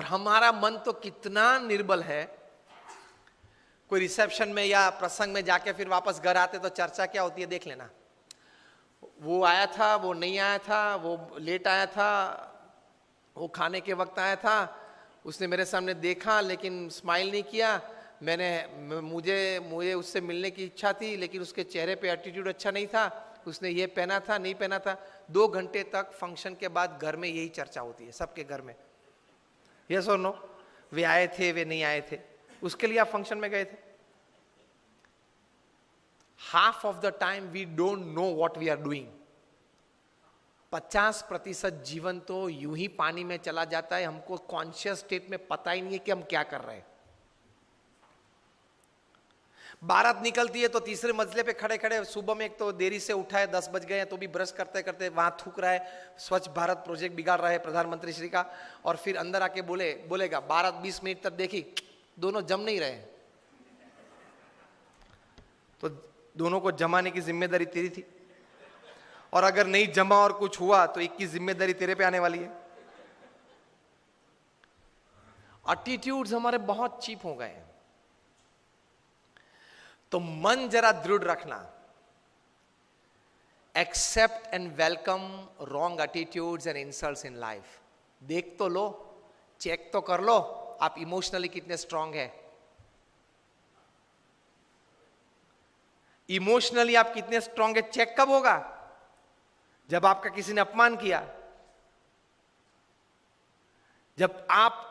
हमारा मन तो कितना निर्बल है, कोई रिसेप्शन में या प्रसंग में जाके फिर वापस घर आते तो चर्चा क्या होती है देख लेना, वो आया था, वो नहीं आया था, वो लेट आया था, वो खाने के वक्त आया था, उसने मेरे सामने देखा लेकिन स्माइल नहीं किया, मुझे उससे मिलने की इच्छा थी लेकिन उसके चेहरे पे एटीट्यूड अच्छा नहीं था, उसने ये पहना था नहीं पहना था। 2 घंटे तक फंक्शन के बाद घर में यही चर्चा होती है सबके घर में, यस और नो, वे आए थे वे नहीं आए थे, उसके लिए आप फंक्शन में गए थे। Half of the time we don't know what we are doing. 50% जीवन तो यूं ही पानी में चला जाता है, हमको कॉन्शियस स्टेट में पता ही नहीं है कि हम क्या कर रहे हैं। बारात निकलती है तो तीसरे मंजिले पे खड़े खड़े, सुबह में एक तो देरी से उठा है, 10 बज गए हैं तो भी ब्रश करते करते वहां थूक रहा है, स्वच्छ भारत प्रोजेक्ट बिगाड़ रहा है प्रधानमंत्री श्री का, और फिर अंदर आके बोलेगा बारात 20 मिनट तक देखी, दोनों जम नहीं रहे, तो दोनों को जमाने की जिम्मेदारी तेरी थी, और अगर नहीं जमा और कुछ हुआ तो एक की जिम्मेदारी तेरे पे आने वाली है। एटीट्यूड्स हमारे बहुत चीप हो गए हैं। तो मन जरा दृढ़ रखना, accept and welcome wrong attitudes and insults in life. देख तो लो, चेक तो कर लो आप इमोशनली कितने स्ट्रांग है, इमोशनली आप कितने स्ट्रांग है चेक कब होगा? जब आपका किसी ने अपमान किया, जब आप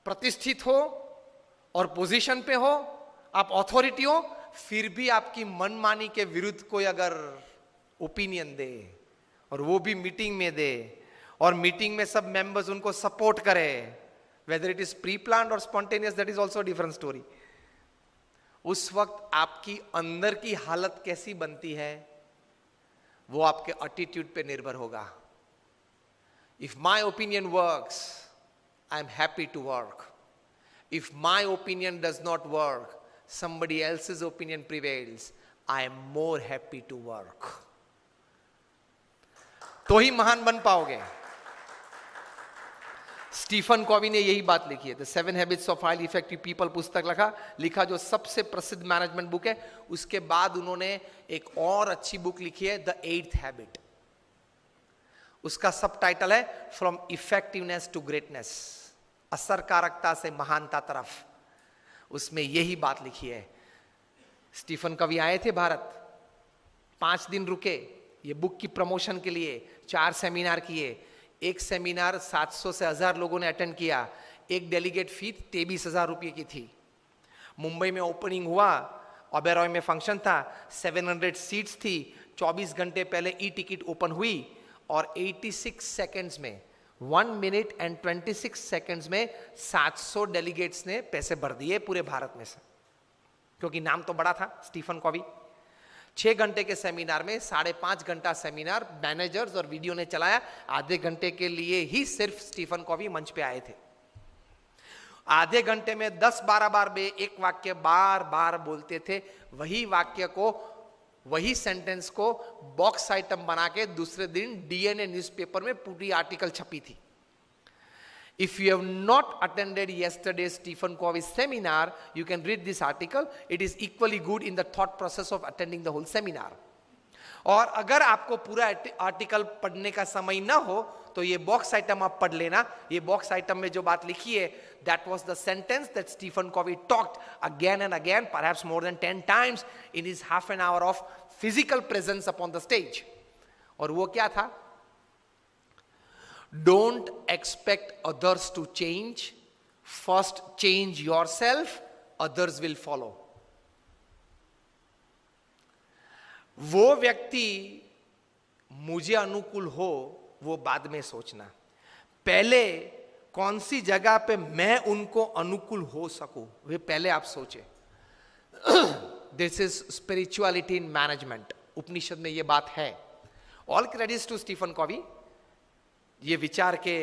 प्रतिष्ठित हो और पोजीशन पे हो, आप अथॉरिटी हो, फिर भी आपकी मनमानी के विरुद्ध कोई अगर ओपिनियन दे और वो भी मीटिंग में दे और मीटिंग में सब मेंबर्स उनको सपोर्ट करे, whether it is pre planned और spontaneous, that is also different story. उस वक्त आपकी अंदर की हालत कैसी बनती है वो आपके एटीट्यूड पे निर्भर होगा। If my opinion works, I am happy to work. If my opinion does not work, somebody else's opinion prevails, I am more happy to work। तो ही महान बन पाओगे। स्टीफन कॉवी ने यही बात लिखी है, the 7 habits of highly effective people पुस्तक लिखा जो सबसे प्रसिद्ध मैनेजमेंट बुक है। उसके बाद उन्होंने एक और अच्छी बुक लिखी है, द 8th हैबिट। उसका सब टाइटल है फ्रॉम इफेक्टिवनेस टू ग्रेटनेस, असरकारकता से महानता तरफ। उसमें यही बात लिखी है। स्टीफन कवी आए थे भारत, 5 दिन रुके ये बुक की प्रमोशन के लिए, 4 सेमिनार किए। एक सेमिनार 700 से 1000 लोगों ने अटेंड किया, एक डेलीगेट फी 23,000 रुपये की थी। मुंबई में ओपनिंग हुआ, ओबेरॉय में फंक्शन था, 700 सीट्स थी, 24 घंटे पहले ई टिकट ओपन हुई और 86 सेकेंड्स में 1 मिनट एंड 26 सेकेंड्स में 700 डेलीगेट्स ने पैसे भर दिए पूरे भारत में से, क्योंकि नाम तो बड़ा था स्टीफन कॉवी। 6 घंटे के सेमिनार में 5.5 घंटा सेमिनार मैनेजर्स और वीडियो ने चलाया। आधे घंटे के लिए ही सिर्फ स्टीफन कॉवी मंच पे आए थे। आधे घंटे में 10-12 बार वे एक वाक्य बार बार बोलते थे। वही वाक्य को, वही सेंटेंस को बॉक्स आइटम बना के दूसरे दिन डीएनए न्यूज़पेपर में पूरी आर्टिकल छपी थी। If you have not attended yesterday's Stephen Covey seminar, you can read this article. It is equally good in the thought process of attending the whole seminar. और अगर आपको पूरा आर्टिकल पढ़ने का समय ना हो तो ये बॉक्स आइटम आप पढ़ लेना। ये बॉक्स आइटम में जो बात लिखी है, that was the sentence that Stephen Covey talked again and again, perhaps more than 10 times in his half an hour of physical presence upon the stage. और वो क्या था? Don't expect others to change. First change yourself, others will follow. वो व्यक्ति मुझे अनुकूल हो वो बाद में सोचना, पहले कौन सी जगह पे मैं उनको अनुकूल हो सकूं वे पहले आप सोचे। This is spirituality in management. Upanishad में ये बात है। All credits to Stephen Covey ये विचार के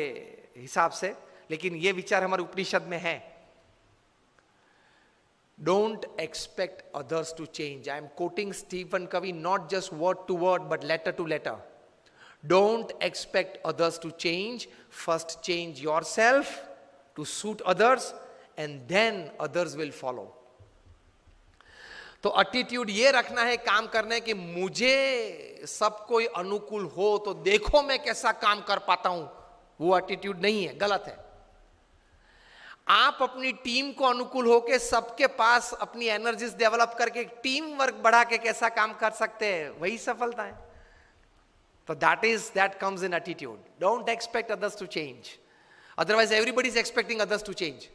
हिसाब से, लेकिन ये विचार हमारे उपनिषद में है। Don't expect others to change. I am quoting Stephen Covey not just word to word but letter to letter. Don't expect others to change. First change yourself, to suit others, and then others will follow. तो attitude ये रखना है काम करने कि मुझे सब कोई अनुकूल हो तो देखो मैं कैसा काम कर पाता हूं, वो एटीट्यूड नहीं है, गलत है. आप अपनी टीम को अनुकूल होके सबके पास अपनी एनर्जीज डेवलप करके टीम वर्क बढ़ा के कैसा काम कर सकते हैं, वही सफलता है. तो that comes in attitude. Don't expect others to change. Otherwise everybody is expecting others to change.